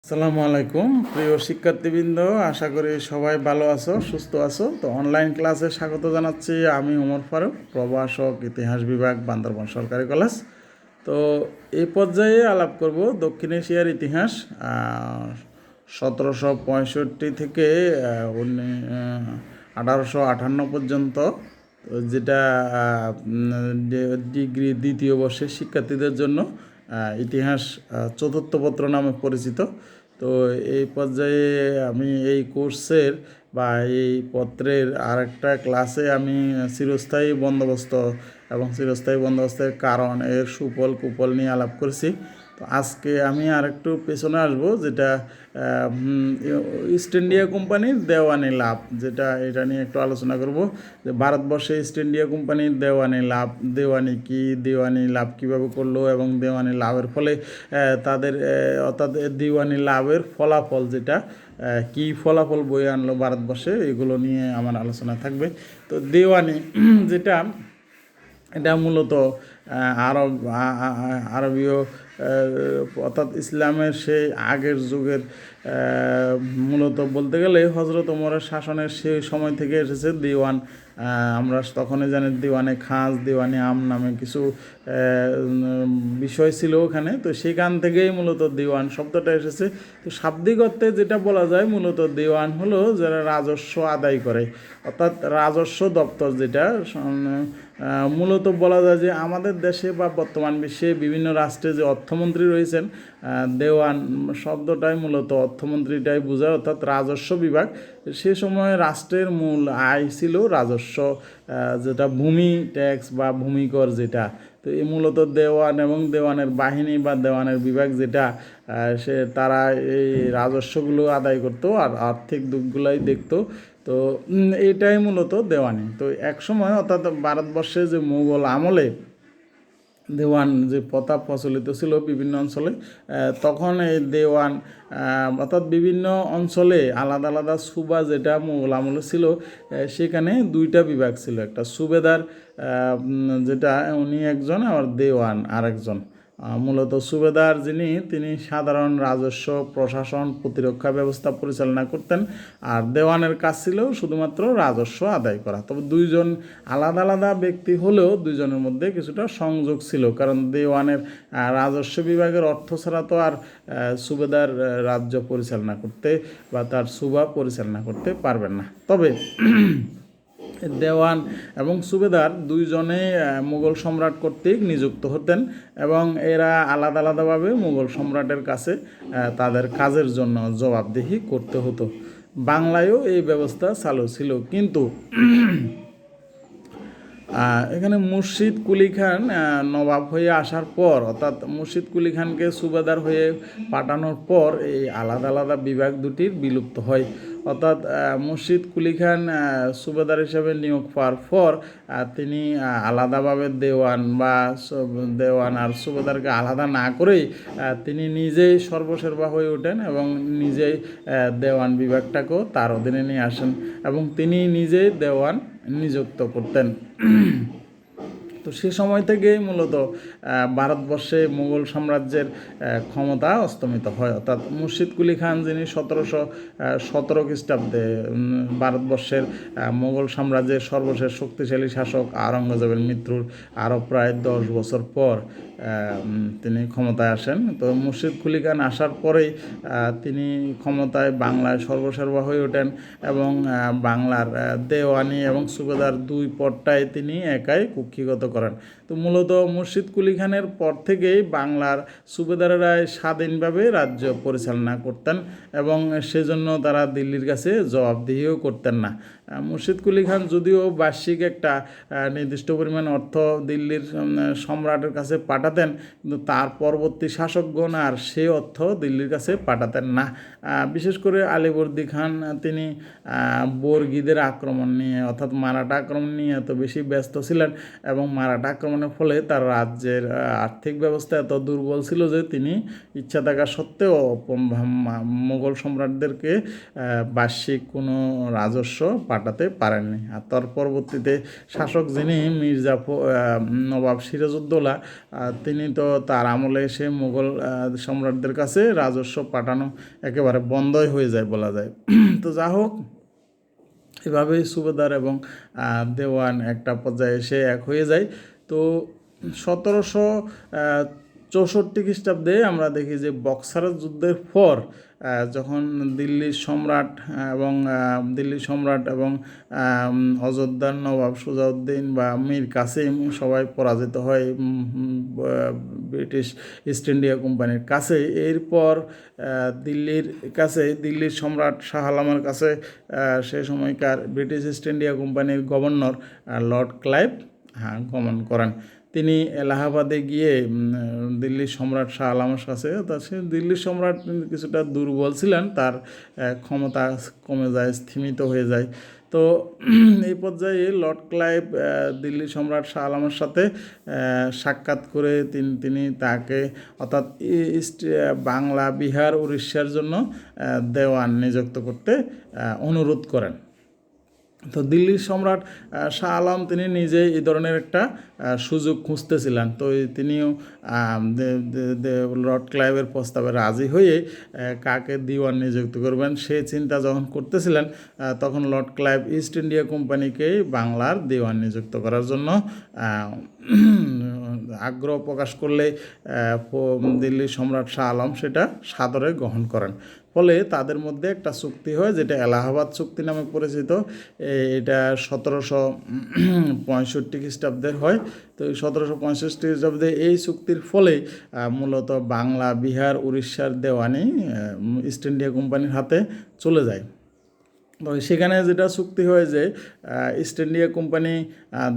আসসালামু আলাইকুম প্রিয় শিক্ষার্থীবৃন্দ, আশা করি সবাই ভালো আছো, সুস্থ আছো। তো অনলাইন ক্লাসে স্বাগত জানাচ্ছি। আমি ওমর ফারুক, প্রভাষক, ইতিহাস বিভাগ, বান্দরবান সরকারি কলেজ। তো এই পর্যায়ে আলাপ করব দক্ষিণ এশিয়ার ইতিহাস 1765 থেকে 1858 পর্যন্ত, যেটা ডিগ্রি দ্বিতীয় বর্ষের শিক্ষার্থীদের জন্য ইতিহাস চতুর্থ পত্র নামে পরিচিত। তো এই পর্যায়ে আমি এই কোর্সের বা এই পত্রের আরেকটা ক্লাসে আমি চিরস্থায়ী বন্দোবস্ত এবং চিরস্থায়ী বন্দোবস্তের কারণ, এর সুফল কুফল নিয়ে আলাপ করেছি। তো আজকে আমি আরেকটু পেছনে আসব, যেটা ইস্ট ইন্ডিয়া কোম্পানির দেওয়ানি লাভ, এটা নিয়ে একটু আলোচনা করব। যে ভারতবর্ষে ইস্ট ইন্ডিয়া কোম্পানির দেওয়ানি লাভ, দেওয়ানি কি, দেওয়ানি লাভ কীভাবে করলো এবং দেওয়ানি লাভের ফলে তাদের অর্থাৎ দেওয়ানি লাভের ফলাফল, যেটা কি ফলাফল বয়ে আনলো ভারতবর্ষে, এগুলো নিয়ে আমার আলোচনা থাকবে। তো দেওয়ানি যেটা, এটা মূলত আরবীয় অর্থাৎ ইসলামের সেই আগের যুগের, মূলত বলতে গেলে হজরত ওমরের শাসনের সেই সময় থেকে এসেছে দিওয়ান। আমরা তখনই জানি দিওয়ানে খাস, দিওয়ানে আম নামে কিছু বিষয় ছিল ওখানে। তো সেখান থেকেই মূলত দিওয়ান শব্দটা এসেছে। তো শাব্দিক অর্থে যেটা বলা যায়, মূলত দিওয়ান হলো যারা রাজস্ব আদায় করে, অর্থাৎ রাজস্ব দপ্তর, যেটা মূলত বলা যায় যে আমাদের দেশে বা বর্তমান বিশ্বে বিভিন্ন রাষ্ট্রে যে অর্থমন্ত্রী রয়েছেন, দেওয়ান শব্দটাই মূলত অর্থমন্ত্রীটাই বোঝায়, অর্থাৎ রাজস্ব বিভাগ। সে সময় রাষ্ট্রের মূল আয় ছিল রাজস্ব, যেটা ভূমি ট্যাক্স বা ভূমিকর, যেটা। তো এই মূলত দেওয়ান এবং দেওয়ানের বাহিনী বা দেওয়ানের বিভাগ, যেটা তারা এই রাজস্বগুলো আদায় করতো আর আর্থিক দিকগুলোই দেখতো। তো এটাই মূলত দেওয়ানি। তো এক সময় অর্থাৎ ভারতবর্ষে যে মুঘল আমলে দেওয়ান যে প্রথা প্রচলিত ছিল বিভিন্ন অঞ্চলে, তখন এই দেওয়ান অর্থাৎ বিভিন্ন অঞ্চলে আলাদা আলাদা সুবা, যেটা মুঘল আমলে ছিল, সেখানে দুইটা বিভাগ ছিল। একটা সুবেদার, যেটা উনি একজন, আর দেওয়ান আরেকজন। মূলত সুবেদার তিনি সাধারণ রাজস্ব প্রশাসন প্রতিরক্ষা ব্যবস্থা পরিচালনা করতেন, আর দেওয়ানের কাজ ছিল শুধুমাত্র রাজস্ব আদায় করা। তবে দুইজন আলাদা আলাদা ব্যক্তি হলেও দুইজনের মধ্যে কিছুটা সংযোগ ছিল, কারণ দেওয়ানের রাজস্ব বিভাগের অর্থ ছাড়া তো আর সুবেদার রাজ্য পরিচালনা করতে বা তার সুবা পরিচালনা করতে পারবেন না। তবে দেওয়ান এবং সুবেদার দুইজনেই মুঘল সম্রাট কর্তৃক নিযুক্ত হতেন, এবং এরা আলাদা আলাদাভাবে মুঘল সম্রাটের কাছে তাদের কাজের জন্য জবাবদিহি করতে হতো। বাংলায়ও এই ব্যবস্থা চালু ছিল, কিন্তু এখানে মুর্শিদ কুলি খান নবাব হয়ে আসার পর, অর্থাৎ মুর্শিদ কুলি খানকে সুবেদার হয়ে পাঠানোর পর এই আলাদা আলাদা বিভাগ দুটির বিলুপ্ত হয়। অর্থাৎ মুর্শিদ কুলি খান সুবেদার হিসেবে নিয়োগ পাওয়ার পর তিনি আলাদাভাবে দেওয়ান আর সুবেদারকে আলাদা না করেই তিনি নিজেই সর্বসের্বা হয়ে ওঠেন এবং নিজেই দেওয়ান বিভাগটাকেও তার অধীনে নিয়ে আসেন, এবং তিনি নিজেই দেওয়ান নিযুক্ত করতেন। তো সে সময় থেকেই মূলত ভারতবর্ষে মুঘল সাম্রাজ্যের ক্ষমতা অস্তমিত হয়। অর্থাৎ মুর্শিদ কুলি খান, যিনি 1717 খ্রিস্টাব্দে ভারতবর্ষের মুঘল সাম্রাজ্যের সর্বশেষ শক্তিশালী শাসক আওরঙ্গজেবের মৃত্যুর আরও প্রায় 10 বছর পর তিনি ক্ষমতায় আসেন। তো মুর্শিদ কুলি খান আসার পরেই তিনি ক্ষমতায় বাংলায় সর্বসর্বা হয়ে ওঠেন, এবং বাংলার দেওয়ানি এবং সুবেদার দুই পদটাই তিনি একাই কুক্ষিগত করেন। তো মূলত মুর্শিদ কুলি খানের পর থেকেই বাংলার সুবেদারেরা স্বাধীনভাবে রাজ্য পরিচালনা করতেন, এবং সেজন্য তারা দিল্লির কাছে জবাবদিহিও করতেন না। মুর্শিদ কুলি খান যদিও বার্ষিক একটা নির্দিষ্ট পরিমাণ অর্থ দিল্লির সম্রাটের কাছে পাঠাতেন, কিন্তু তার পরবর্তী শাসকগণ আর সেই অর্থ দিল্লির কাছে পাঠাতেন না। বিশেষ করে আলীবর্দী খান, তিনি বর্গীদের আক্রমণ নিয়ে, অর্থাৎ মারাঠা আক্রমণ নিয়ে এত বেশি ব্যস্ত ছিলেন, এবং মারাঠা আক্রমণ আক্রমণের ফলে তার রাজ্যের আর্থিক ব্যবস্থা এত দুর্বল ছিল যে তিনি ইচ্ছা থাকা সত্ত্বেও মোগল সম্রাটদেরকে বার্ষিক কোনো রাজস্ব পাঠাতে পারেননি। আর তার পরবর্তীতে শাসক যিনি নবাব সিরাজউদ্দৌলা, তিনি তো তার আমলে এসে মোগল সম্রাটদের কাছে রাজস্ব পাঠানো একেবারে বন্ধই হয়ে যায় বলা যায়। তো যা হোক, এভাবেই সুবেদার এবং দেওয়ান একটা পর্যায়ে এসে এক হয়ে যায়। তো 1764 খ্রিস্টাব্দে আমরা দেখি যে বক্সারের যুদ্ধের পর যখন দিল্লির সম্রাট এবং অযোধ্যার নবাব সুজাউদ্দিন বা মীর কাসিম সবাই পরাজিত হয় ব্রিটিশ ইস্ট ইন্ডিয়া কোম্পানির কাছে। এরপর দিল্লির সম্রাট শাহ আলমের কাছে সে সময়কার ব্রিটিশ ইস্ট ইন্ডিয়া কোম্পানির গভর্নর লর্ড ক্লাইভ গমন করেন। তিনি এলাহাবাদে গিয়ে দিল্লির সম্রাট শাহ আলমের কাছে, সে দিল্লির সম্রাট কিছুটা দুর্বল ছিলেন, তার ক্ষমতা কমে যায়, স্থিমিত হয়ে যায়। তো এই পর্যায়ে লর্ড ক্লাইভ দিল্লির সম্রাট শাহ আলমের সাথে সাক্ষাৎ করে তিনি তাকে অর্থাৎ বাংলা, বিহার, উড়িষ্যার জন্য দেওয়ান নিযুক্ত করতে অনুরোধ করেন। তো দিল্লির সম্রাট শাহ আলম তিনি নিজেই এই ধরনের একটা সুযোগ খুঁজতেছিলেন। তো তিনিও লর্ড ক্লাইভের প্রস্তাবে রাজি হয়ে কাকে দিওয়ান নিযুক্ত করবেন সে চিন্তা যখন করতেছিলেন, তখন লর্ড ক্লাইভ ইস্ট ইন্ডিয়া কোম্পানিকে বাংলার দিওয়ান নিযুক্ত করার জন্য আগ্রহ প্রকাশ করলে দিল্লির সম্রাট শাহ আলম সেটা সাদরে গ্রহণ করেন। ফলে তাদের মধ্যে একটা চুক্তি হয় যেটা এলাহাবাদ চুক্তি নামে পরিচিত। এটা 1765 খ্রিস্টাব্দের হয়। তো 1765 খ্রিস্টাব্দে এই চুক্তির ফলে মূলত বাংলা, বিহার, উড়িষ্যার দেওয়ানি ইস্ট ইন্ডিয়া কোম্পানির হাতে চলে যায়। তো সেখানে যেটা চুক্তি হয় যে ইস্ট ইন্ডিয়া কোম্পানি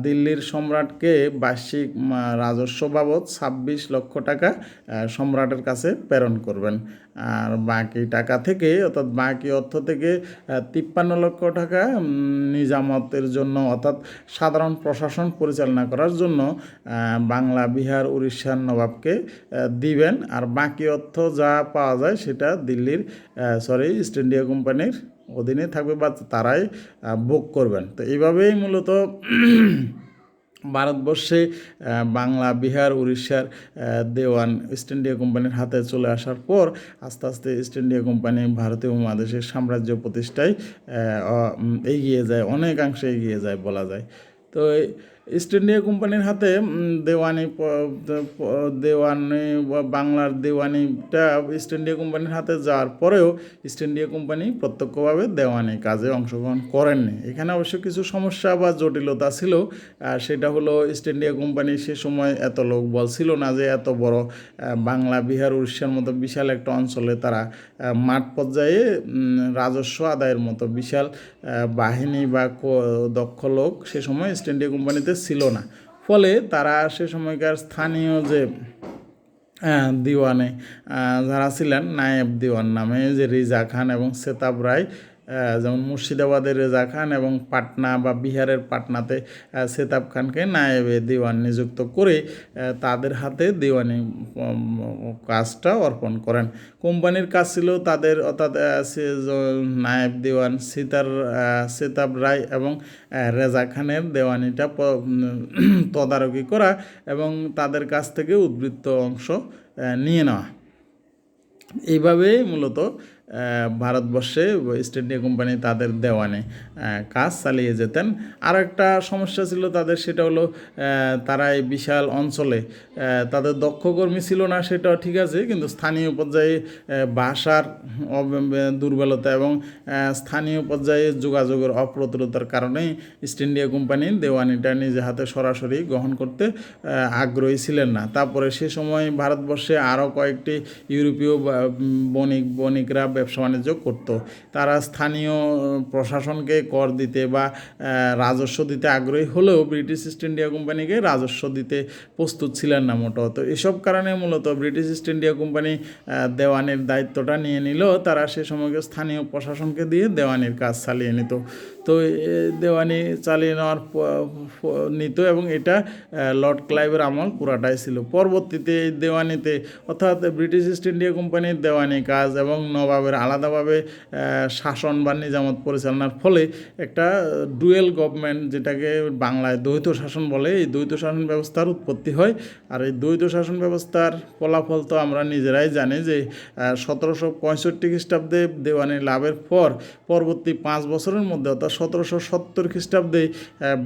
দিল্লির সম্রাটকে বার্ষিক রাজস্ব বাবদ 26 লক্ষ টাকা সম্রাটের কাছে প্রেরণ করবেন। আর বাকি টাকা থেকে অর্থাৎ বাকি অর্থ থেকে 53 লক্ষ টাকা নিজামতের জন্য অর্থাৎ সাধারণ প্রশাসন পরিচালনা করার জন্য বাংলা, বিহার, উড়িষ্যার নবাবকে দিবেন। আর বাকি অর্থ যা পাওয়া যায় সেটা ইস্ট ইন্ডিয়া কোম্পানির অধীনে থাকবে বা তারাই ভোগ করবেন। তো এইভাবেই মূলত ভারতবর্ষে বাংলা, বিহার, উড়িষ্যার দেওয়ান ইস্ট ইন্ডিয়া কোম্পানির হাতে চলে আসার পর আস্তে আস্তে ইস্ট ইন্ডিয়া কোম্পানি ভারতীয় উপমহাদেশের সাম্রাজ্য প্রতিষ্ঠায় এগিয়ে যায়, অনেকাংশে এগিয়ে যায় বলা যায়। তো ইস্ট ইন্ডিয়া কোম্পানির হাতে দেওয়ানি বা বাংলার দেওয়ানিটা ইস্ট ইন্ডিয়া কোম্পানির হাতে যাওয়ার পরেও ইস্ট ইন্ডিয়া কোম্পানি প্রত্যক্ষভাবে দেওয়ানি কাজে অংশগ্রহণ করেননি। এখানে অবশ্য কিছু সমস্যা বা জটিলতা ছিল। সেটা হলো ইস্ট ইন্ডিয়া কোম্পানি সে সময় এত লোকবল ছিল না যে এত বড় বাংলা, বিহার, উড়িষ্যার মতো বিশাল একটা অঞ্চলে তারা মাঠ পর্যায়ে রাজস্ব আদায়ের মতো বিশাল বাহিনী বা দক্ষ লোক সে সময় ইস্ট ইন্ডিয়া কোম্পানিতে ছিল না। ফলে তারা সে সময়কার স্থানীয় যে দিওয়ানে যারা ছিলেন নায়েব দিওয়ান নামে, যে রিজা খান এবং সেতাব রায়, যেমন মুর্শিদাবাদের রেজা খান এবং পাটনা বা বিহারের পাটনাতে সেতাব খানকে নায়েবে দিওয়ান নিযুক্ত করে তাদের হাতে দিওয়ানি কাজটা অর্পণ করেন। কোম্পানির কাজ ছিল তাদের অর্থাৎ নায়েব দিওয়ান সেতাব রায় এবং রেজা খানের দেওয়ানিটা তদারকি করা এবং তাদের কাছ থেকে উদ্বৃত্ত অংশ নিয়ে নেওয়া। এইভাবেই মূলত ভারতবর্ষে ইস্ট ইন্ডিয়া কোম্পানি তাদের দেওয়ানে কাজ চালিয়ে যেতেন। আর একটা সমস্যা ছিল তাদের, সেটা হলো তারা এই বিশাল অঞ্চলে তাদের দক্ষ কর্মী ছিল না, সেটাও ঠিক আছে, কিন্তু স্থানীয় পর্যায়ে ভাষার দুর্বলতা এবং স্থানীয় পর্যায়ে যোগাযোগের অপ্রতুলতার কারণেই ইস্ট ইন্ডিয়া কোম্পানি দেওয়ানিটা নিজে হাতে সরাসরি গ্রহণ করতে আগ্রহী ছিলেন না। তারপরে সে সময় ভারতবর্ষে আরও কয়েকটি ইউরোপীয় বণিকরা ব্যবসা বাণিজ্য করত। তারা স্থানীয় প্রশাসনকে কর দিতে বা রাজস্ব দিতে আগ্রহী হলেও ব্রিটিশ ইস্ট ইন্ডিয়া কোম্পানিকে রাজস্ব দিতে প্রস্তুত ছিলেন না মোটেও। তো এসব কারণে মূলত ব্রিটিশ ইস্ট ইন্ডিয়া কোম্পানি দেওয়ানির দায়িত্বটা নিয়ে নিল। তারা সে সময়কে স্থানীয় প্রশাসনকে দিয়ে দেওয়ানির কাজ চালিয়ে নিত। তো দেওয়ানি চালিয়ে নেওয়ার নিত এবং এটা লর্ড ক্লাইভের আমল পুরাটাই ছিল। পরবর্তীতে এই দেওয়ানিতে অর্থাৎ ব্রিটিশ ইস্ট ইন্ডিয়া কোম্পানির দেওয়ানি কাজ এবং নবাবের আলাদাভাবে শাসন বা নিজামত পরিচালনার ফলে একটা ডুয়েল গভর্নমেন্ট, যেটাকে বাংলায় দ্বৈত শাসন বলে, এই দ্বৈত শাসন ব্যবস্থার উৎপত্তি হয়। আর এই দ্বৈত শাসন ব্যবস্থার ফলাফল তো আমরা নিজেরাই জানি যে 1765 খ্রিস্টাব্দে দেওয়ানি লাভের পর পরবর্তী 5 বছরের মধ্যে অর্থাৎ 1770 খ্রিস্টাব্দে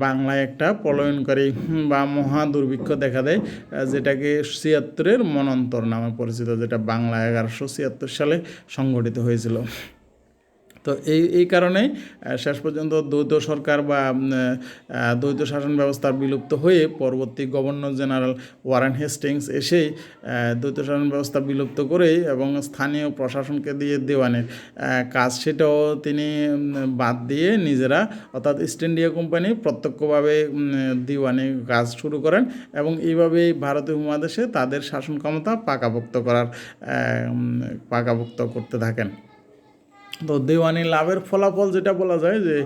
বাংলায় একটা পলায়নকারী বা মহা দুর্ভিক্ষ দেখা দেয়, যেটাকে 76-এর মন্বন্তর নামে পরিচিত, যেটা বাংলা 1176 সালে সংঘটিত হয়েছিল। তো এই কারণেই শেষ পর্যন্ত দ্বৈত সরকার বা দ্বৈত শাসন ব্যবস্থা বিলুপ্ত হয়ে পরবর্তী গভর্নর জেনারেল ওয়ারেন হেস্টিংস এসেই দ্বৈত শাসন ব্যবস্থা বিলুপ্ত করে এবং স্থানীয় প্রশাসনকে দিয়ে দেওয়ানের কাজ সেটাও তিনি বাদ দিয়ে নিজেরা অর্থাৎ ইস্ট ইন্ডিয়া কোম্পানি প্রত্যক্ষভাবে দিওয়ানি কাজ শুরু করেন এবং এইভাবেই ভারতীয় উপমহাদেশে তাদের শাসন ক্ষমতা পাকাপোক্ত করতে থাকেন। তো দেওয়ানি লাভের ফলাফল যেটা বলা যায় যে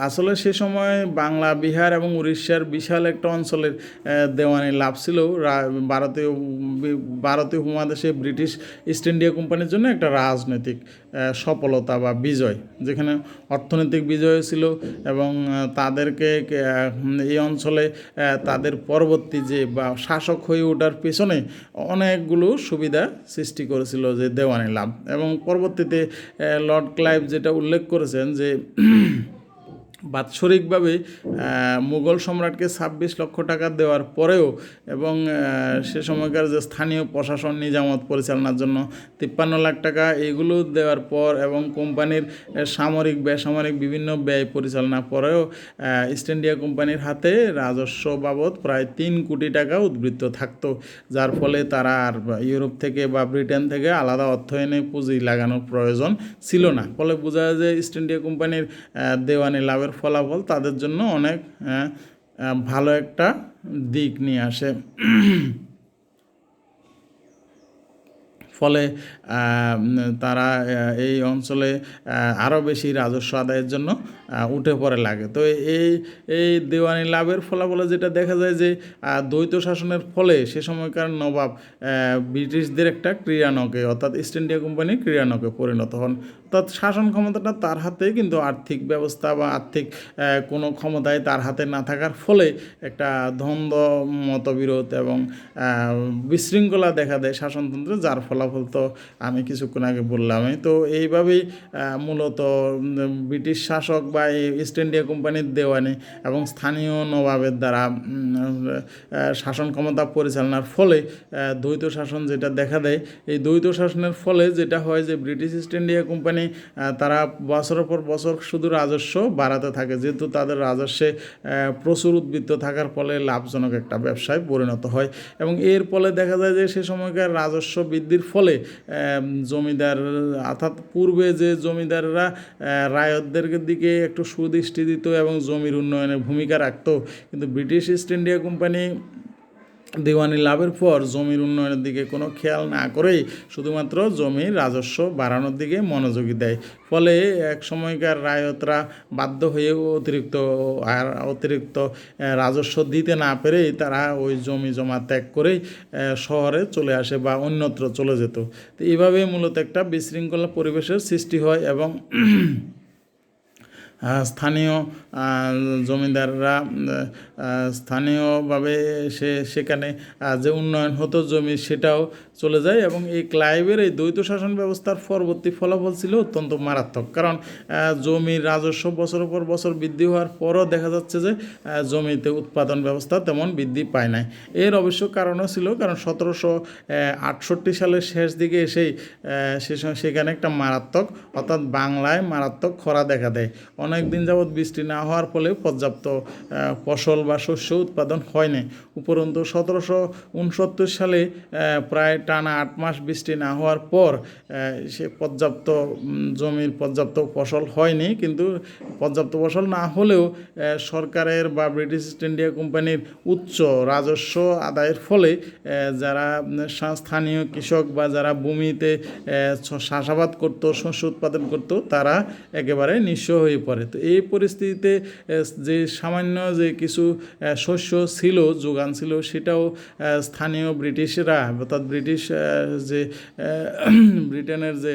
আসলে সে সময় বাংলা, বিহার এবং উড়িষ্যার বিশাল একটা অঞ্চলের দেওয়ানি লাভ ছিল ভারতীয় উপমহাদেশে ব্রিটিশ ইস্ট ইন্ডিয়া কোম্পানির জন্য একটা রাজনৈতিক সফলতা বা বিজয়, যেখানে অর্থনৈতিক বিজয় ছিল এবং তাদেরকে এই অঞ্চলে তাদের পরবর্তী যে বা শাসক হয়ে ওঠার পেছনে অনেকগুলো সুবিধা সৃষ্টি করেছিল যে দেওয়ানি লাভ। এবং পরবর্তীতে লর্ড ক্লাইভ যেটা উল্লেখ করেছেন যে বাৎসরিকভাবে মুঘল সম্রাটকে 26 লক্ষ টাকা দেওয়ার পরেও এবং সে সময়কার যে স্থানীয় প্রশাসন নিজামত পরিচালনার জন্য 53 লাখ টাকা এইগুলো দেওয়ার পর এবং কোম্পানির সামরিক বেসামরিক বিভিন্ন ব্যয় পরিচালনার পরেও ইস্ট ইন্ডিয়া কোম্পানির হাতে রাজস্ব বাবদ প্রায় 3 কোটি টাকা উদ্বৃত্ত থাকতো, যার ফলে তারা আর ইউরোপ থেকে বা ব্রিটেন থেকে আলাদা অর্থায়নে পুঁজি লাগানোর প্রয়োজন ছিল না। ফলে বোঝা যায় যে ইস্ট ইন্ডিয়া কোম্পানির দেওয়ানি লাভের ফলাফল তাদের জন্য অনেক ভালো একটা দিক নিয়ে আসে। ফলে তারা এই অঞ্চলে আরও বেশি রাজস্ব আদায়ের জন্য উঠে পড়ে লাগে। তো এই দেওয়ানি লাভের ফলাফলে যেটা দেখা যায় যে দ্বৈত শাসনের ফলে সে সময়কার নবাব ব্রিটিশদের একটা ক্রীড়ানকে অর্থাৎ ইস্ট ইন্ডিয়া কোম্পানির ক্রীড়ানকে পরিণত হন। অর্থাৎ শাসন ক্ষমতাটা তার হাতে, কিন্তু আর্থিক ব্যবস্থা বা আর্থিক কোনো ক্ষমতায় তার হাতে না থাকার ফলে একটা দ্বন্দ্ব, মতবিরোধ এবং বিশৃঙ্খলা দেখা দেয় শাসনতন্ত্রে, যার ফলাফল তো আমি কিছুক্ষণ আগে বললামই। তো এইভাবেই মূলত ব্রিটিশ শাসক বা ইস্ট ইন্ডিয়া কোম্পানির দেওয়ানি এবং স্থানীয় নবাবের দ্বারা শাসন ক্ষমতা পরিচালনার ফলে দ্বৈত শাসন যেটা দেখা দেয়, এই দ্বৈত শাসনের ফলে যেটা হয় যে ব্রিটিশ ইস্ট ইন্ডিয়া কোম্পানি তারা বছরের পর বছর শুধু রাজস্ব বাড়াতে থাকে, যেহেতু তাদের রাজস্বে প্রচুর উদ্বৃত্ত থাকার ফলে লাভজনক একটা ব্যবসায় পরিণত হয়। এবং এর ফলে দেখা যায় যে সে সময়কার রাজস্ব বৃদ্ধির ফলে জমিদার অর্থাৎ পূর্বে যে জমিদাররা রায়তদের দিকে একটু সুদৃষ্টি দিত এবং জমির উন্নয়নে ভূমিকা রাখত, কিন্তু ব্রিটিশ ইস্ট ইন্ডিয়া কোম্পানি দেওয়ানি লাভের পর জমির উন্নয়নের দিকে কোনো খেয়াল না করেই শুধুমাত্র জমির রাজস্ব বাড়ানোর দিকে মনোযোগী দেয়। ফলে এক সময়কার রায়তরা বাধ্য হয়ে অতিরিক্ত রাজস্ব দিতে না পেরেই তারা ওই জমি জমা ত্যাগ করেই শহরে চলে আসে বা অন্যত্র চলে যেত। তো এইভাবে মূলত একটা বিশৃঙ্খলা পরিবেশের সৃষ্টি হয় এবং স্থানীয় জমিদাররা স্থানীয়ভাবে সেখানে যে উন্নয়ন হতো জমি সেটাও চলে যায়। এবং এই ক্লাইভের এই দ্বৈত শাসন ব্যবস্থার পরবর্তী ফলাফল ছিল অত্যন্ত মারাত্মক, কারণ জমির রাজস্ব বছরের পর বছর বৃদ্ধি হওয়ার পরও দেখা যাচ্ছে যে জমিতে উৎপাদন ব্যবস্থা তেমন বৃদ্ধি পায় নাই। এর অবশ্য কারণও ছিল, কারণ 1768 সালের শেষ দিকে এসেই সেখানে একটা মারাত্মক অর্থাৎ বাংলায় মারাত্মক খরা দেখা দেয়। অনেক দিন যাবৎ বৃষ্টি না হওয়ার ফলে পর্যাপ্ত ফসল বা শস্য উৎপাদন হয়নি। উপরন্তু 1769 সালে প্রায় টানা 8 মাস বৃষ্টি না হওয়ার পর সে পর্যাপ্ত জমির পর্যাপ্ত ফসল হয়নি, কিন্তু পর্যাপ্ত ফসল না হলেও সরকারের বা ব্রিটিশ ইস্ট ইন্ডিয়া কোম্পানির উচ্চ রাজস্ব আদায়ের ফলে যারা স্থানীয় কৃষক বা যারা ভূমিতে চাষাবাদ করতো, শস্য উৎপাদন করতো, তারা একেবারে নিঃস্ব হয়ে পড়ে। তো এই পরিস্থিতিতে যে সামান্য যে কিছু শস্য ছিল, যোগান ছিল, সেটাও স্থানীয় ব্রিটিশরা অর্থাৎ যে ব্রিটেনের যে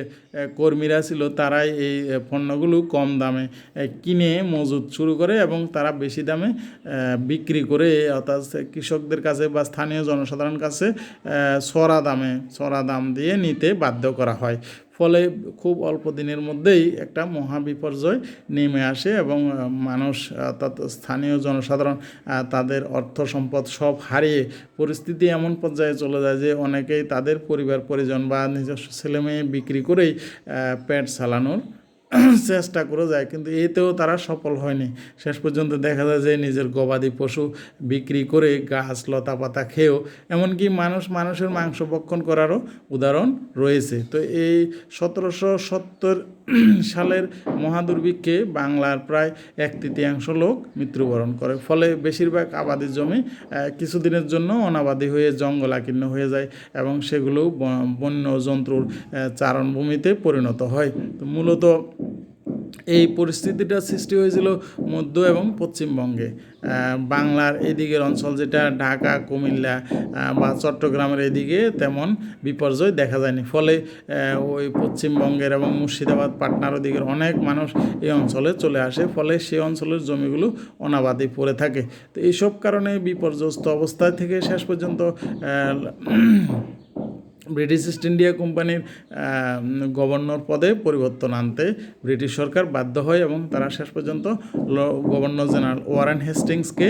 কর্মীরা ছিল, তারাই এই পণ্যগুলো কম দামে কিনে মজুত শুরু করে এবং তারা বেশি দামে বিক্রি করে, অর্থাৎ কৃষকদের কাছে বা স্থানীয় জনসাধারণের কাছে চড়া দাম দিয়ে নিতে বাধ্য করা হয়। ফলে খুব অল্প দিনের মধ্যেই একটা মহাবিপর্যয় নেমে আসে এবং মানুষ অর্থাৎ স্থানীয় জনসাধারণ তাদের অর্থ সম্পদ সব হারিয়ে পরিস্থিতি এমন পর্যায়ে চলে যায় যে অনেকেই তাদের পরিবার পরিজন বা নিজস্ব ছেলেমেয়ে বিক্রি করেই পেট চালানোর চেষ্টা করে যায়, কিন্তু এতেও তারা সফল হয়নি। শেষ পর্যন্ত দেখা যায় যে নিজের গবাদি পশু বিক্রি করে গাছ লতা পাতা খেয়েও, এমনকি মানুষের মাংস ভক্ষণ করারও উদাহরণ রয়েছে। তো এই 1770 সালের মহাদুর্ভিক্ষে বাংলার প্রায় 1/3 লোক মৃত্যুবরণ করে। ফলে বেশিরভাগ আবাদি জমি কিছুদিনের জন্য অনাবাদি হয়ে জঙ্গলাকীর্ণ হয়ে যায় এবং সেগুলো বন্য জন্তুর চারণভূমিতে পরিণত হয়। তো মূলত এই পরিস্থিতিটা সৃষ্টি হয়েছিল মধ্য এবং পশ্চিমবঙ্গে। বাংলার এদিকের অঞ্চল যেটা ঢাকা, কুমিল্লা বা চট্টগ্রামের এদিকে তেমন বিপর্যয় দেখা যায়নি। ফলে ওই পশ্চিমবঙ্গের এবং মুর্শিদাবাদ, পাটনার ওদিকের অনেক মানুষ এই অঞ্চলে চলে আসে, ফলে সেই অঞ্চলের জমিগুলো অনাবাদি পড়ে থাকে। তো এইসব কারণে বিপর্যস্ত অবস্থায় থেকে শেষ পর্যন্ত ব্রিটিশ ইস্ট ইন্ডিয়া কোম্পানির গভর্নর পদে পরিবর্তন আনতে ব্রিটিশ সরকার বাধ্য হয় এবং তারা শেষ পর্যন্ত গভর্নর জেনারেল ওয়ারেন হেস্টিংসকে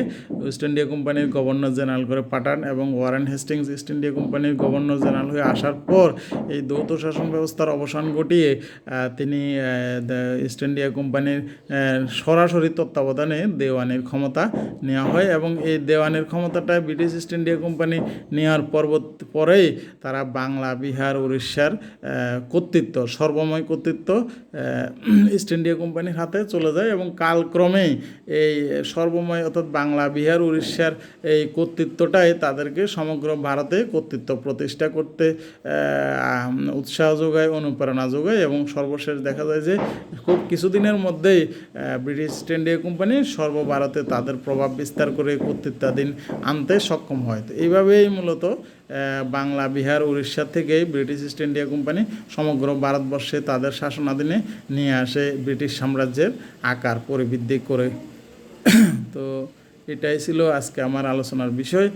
ইস্ট ইন্ডিয়া কোম্পানির গভর্নর জেনারেল করে পাঠান এবং ওয়ারেন হেস্টিংস ইস্ট ইন্ডিয়া কোম্পানির গভর্নর জেনারেল হয়ে আসার পর এই দ্বৈত শাসন ব্যবস্থার অবসান ঘটিয়ে তিনি ইস্ট ইন্ডিয়া কোম্পানির সরাসরি তত্ত্বাবধানে দেওয়ানির ক্ষমতা নেওয়া হয় এবং এই দেওয়ানির ক্ষমতাটা ব্রিটিশ ইস্ট ইন্ডিয়া কোম্পানি নেওয়ার পরেই তারা বাংলা, বিহার, উড়িষ্যার কর্তৃত্ব, সর্বময় কর্তৃত্ব ইস্ট ইন্ডিয়া কোম্পানির হাতে চলে যায় এবং কালক্রমে এই সর্বময় অর্থাৎ বাংলা, বিহার, উড়িষ্যার এই কর্তৃত্বটাই তাদেরকে সমগ্র ভারতে কর্তৃত্ব প্রতিষ্ঠা করতে উৎসাহ যোগায়, অনুপ্রেরণা যোগায় এবং সর্বশেষ দেখা যায় যে খুব কিছুদিনের মধ্যেই ব্রিটিশ ইস্ট ইন্ডিয়া কোম্পানি সর্বভারতে তাদের প্রভাব বিস্তার করে কর্তৃত্বাধীন আনতে সক্ষম হয়। তো এইভাবেই মূলত বাংলা, বিহার, উড়িষ্যা থেকে ব্রিটিশ ইস্ট ইন্ডিয়া কোম্পানি সমগ্র ভারতবর্ষে তাদের শাসনাধীনে নিয়ে আসে ব্রিটিশ সাম্রাজ্যের আকার পরিবৃদ্ধি করে। তো এটাই ছিল আজকে আমার আলোচনার বিষয়।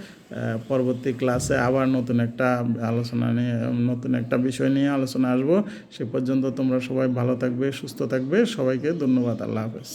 পরবর্তী ক্লাসে আবার নতুন একটা বিষয় নিয়ে আলোচনা আসবো। সে পর্যন্ত তোমরা সবাই ভালো থাকবে, সুস্থ থাকবে। সবাইকে ধন্যবাদ। আল্লাহ হাফেজ।